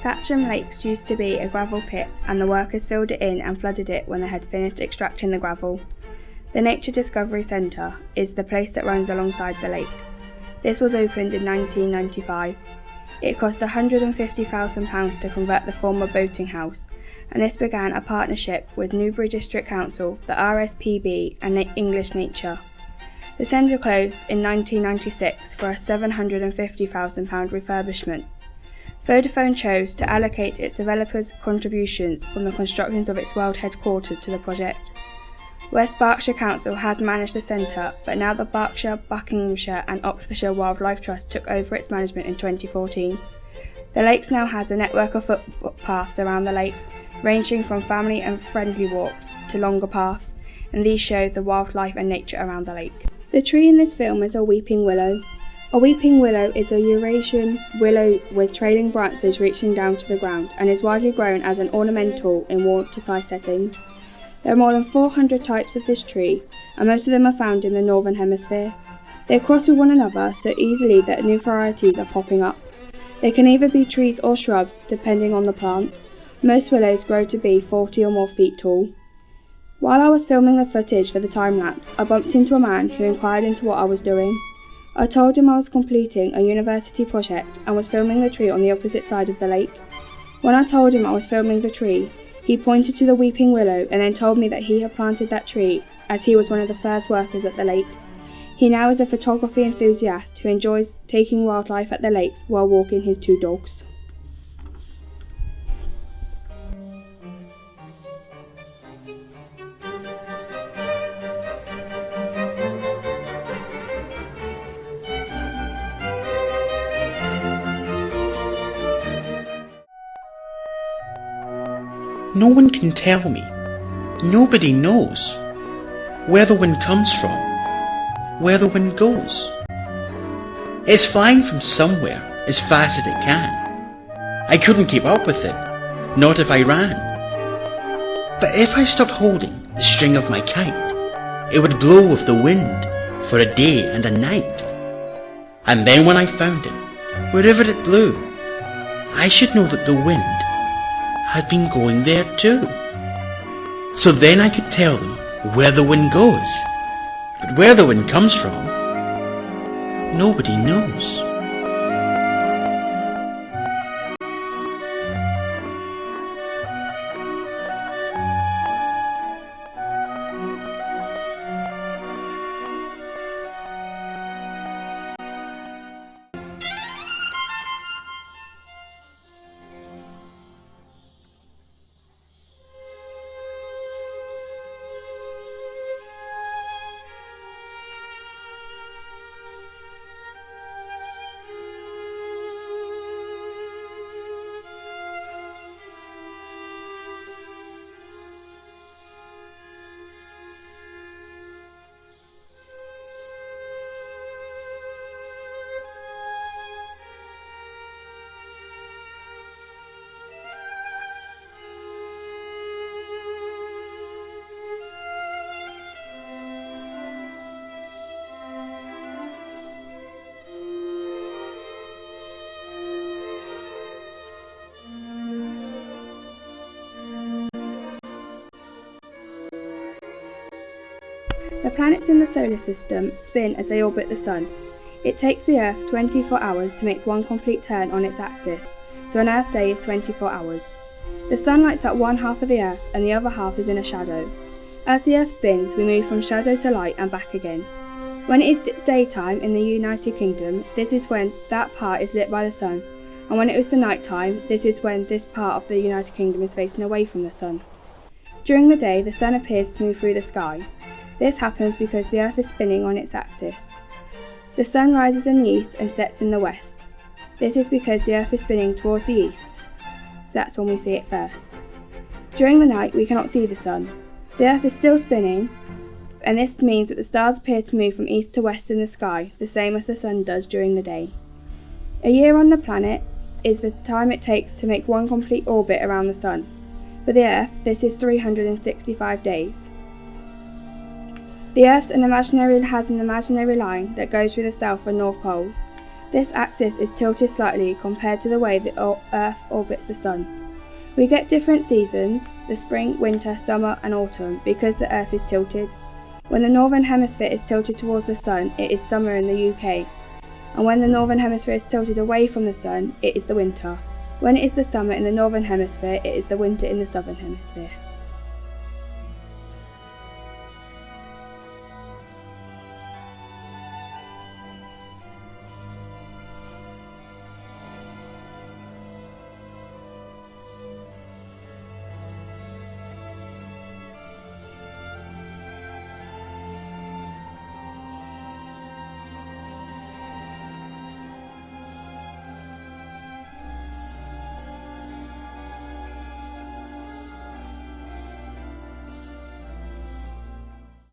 Thatcham Lakes used to be a gravel pit, and the workers filled it in and flooded it when they had finished extracting the gravel. The Nature Discovery Centre is the place that runs alongside the lake. This was opened in 1995. It cost £150,000 to convert the former boating house, and this began a partnership with Newbury District Council, the RSPB and English Nature. The centre closed in 1996 for a £750,000 refurbishment. Vodafone chose to allocate its developers' contributions from the construction of its world headquarters to the project. West Berkshire Council had managed the centre, but now the Berkshire, Buckinghamshire and Oxfordshire Wildlife Trust took over its management in 2014. The lakes now has a network of footpaths around the lake, ranging from family and friendly walks to longer paths, and these show the wildlife and nature around the lake. The tree in this film is a weeping willow. A weeping willow is a Eurasian willow with trailing branches reaching down to the ground, and is widely grown as an ornamental in waterside settings. There are more than 400 types of this tree, and most of them are found in the Northern Hemisphere. They cross with one another so easily that new varieties are popping up. They can either be trees or shrubs, depending on the plant. Most willows grow to be 40 or more feet tall. While I was filming the footage for the time lapse, I bumped into a man who inquired into what I was doing. I told him I was completing a university project and was filming the tree on the opposite side of the lake. When I told him I was filming the tree, he pointed to the weeping willow and then told me that he had planted that tree as he was one of the first workers at the lake. He now is a photography enthusiast who enjoys taking wildlife at the lakes while walking his 2 dogs. No one can tell me, nobody knows, where the wind comes from, where the wind goes. It's flying from somewhere as fast as it can. I couldn't keep up with it, not if I ran. But if I stopped holding the string of my kite, it would blow with the wind for a day and a night. And then when I found it, wherever it blew, I should know that the wind had been going there too. So then I could tell them where the wind goes. But where the wind comes from, nobody knows. The planets in the solar system spin as they orbit the Sun. It takes the Earth 24 hours to make one complete turn on its axis, so an Earth day is 24 hours. The Sun lights up one half of the Earth and the other half is in a shadow. As the Earth spins, we move from shadow to light and back again. When it is daytime in the United Kingdom, this is when that part is lit by the Sun, and when it is the night time, this is when this part of the United Kingdom is facing away from the Sun. During the day, the Sun appears to move through the sky. This happens because the Earth is spinning on its axis. The Sun rises in the east and sets in the west. This is because the Earth is spinning towards the east, so that's when we see it first. During the night, we cannot see the Sun. The Earth is still spinning, and this means that the stars appear to move from east to west in the sky, the same as the Sun does during the day. A year on the planet is the time it takes to make one complete orbit around the Sun. For the Earth, this is 365 days. The Earth has an imaginary line that goes through the south and north poles. This axis is tilted slightly compared to the way the Earth orbits the Sun. We get different seasons, the spring, winter, summer and autumn, because the Earth is tilted. When the Northern Hemisphere is tilted towards the Sun, it is summer in the UK. And when the Northern Hemisphere is tilted away from the Sun, it is the winter. When it is the summer in the Northern Hemisphere, it is the winter in the Southern Hemisphere.